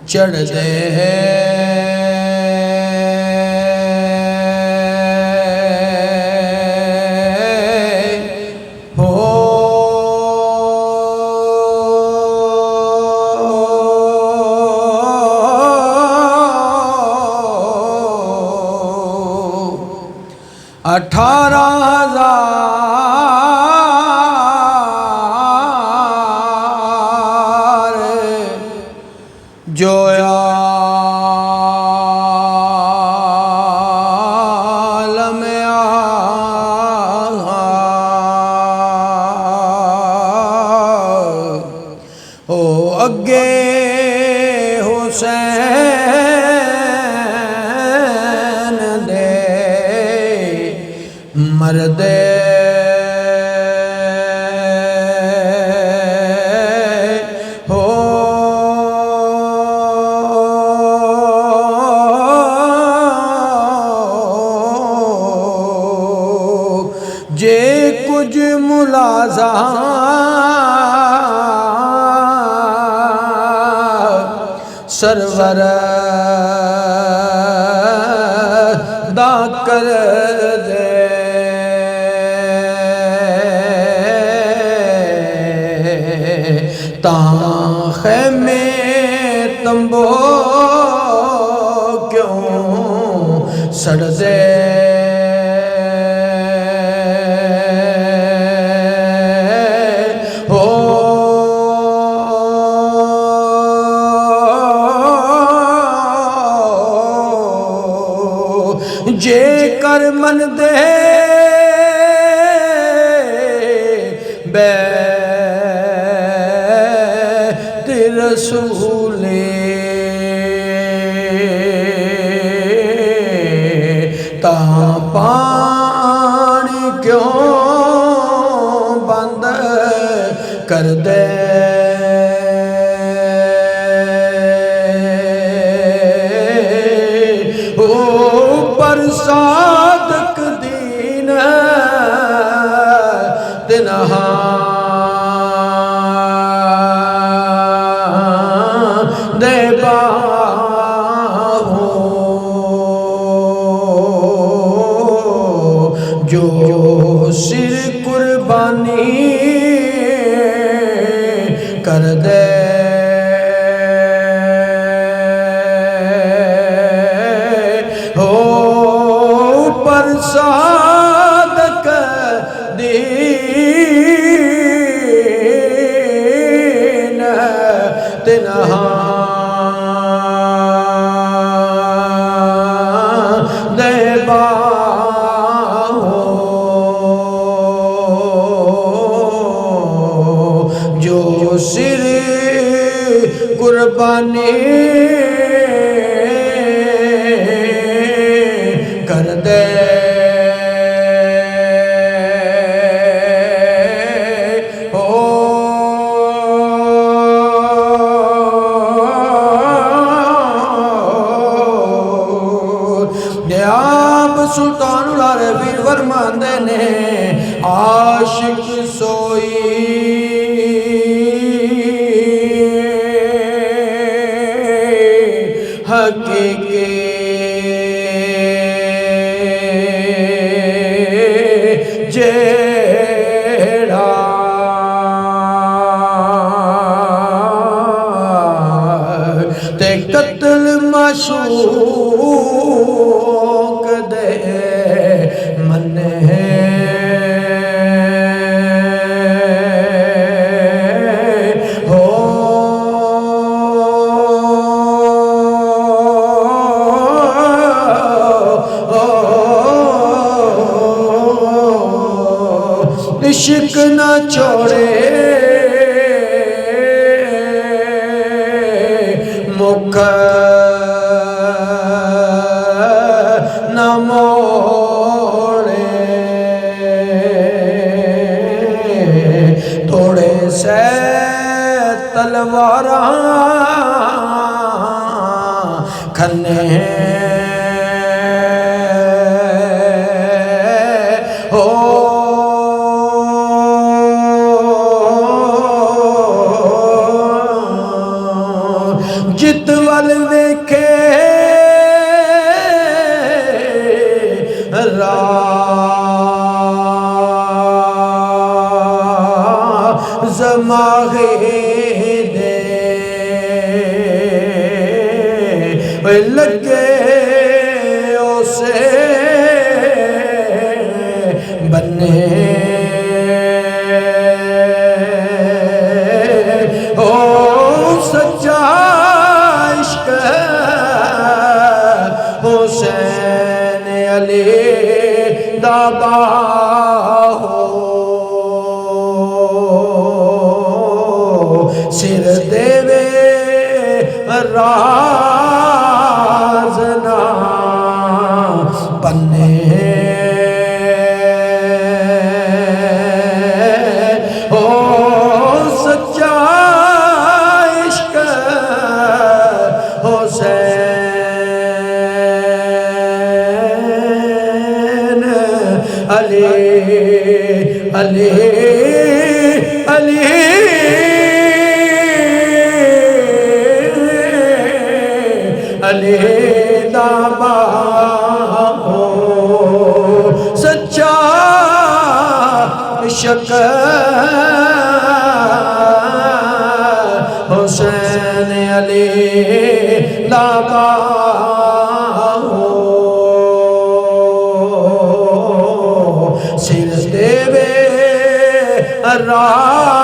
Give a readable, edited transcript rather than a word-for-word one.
چڑھ دے اٹھارہ ہزار جو عالم او اگے حسین دے مردے ہو جے کچھ ملازہ سرور دا کر دے تاں خیمے تمبو کیوں سڑ دے جے کر من دے بیعت رسول تاں پانی کیوں بند کر دے صادق دین دنہا دے باہو جو سر قربانی کر دے صادق دین تنہا دے باہو جو سر قربانی کر دے سلطان العربی فرماندے نے عاشق سوئی حقیقی جیڑا تے قتل معشوق دے منے ہو عشق نہ چھوڑے مکھ نہ موڑے تھوڑے سے تلواراں کھنے ہو جت وال زماغے دے لگے اسے بنے سچا عشق حسین علی دابا ہو سر دے راز نہ بنے سچا عشق حسین علی علی علی علی دابا ہو سچا عشق حسین علی دابا ہو سر دے راز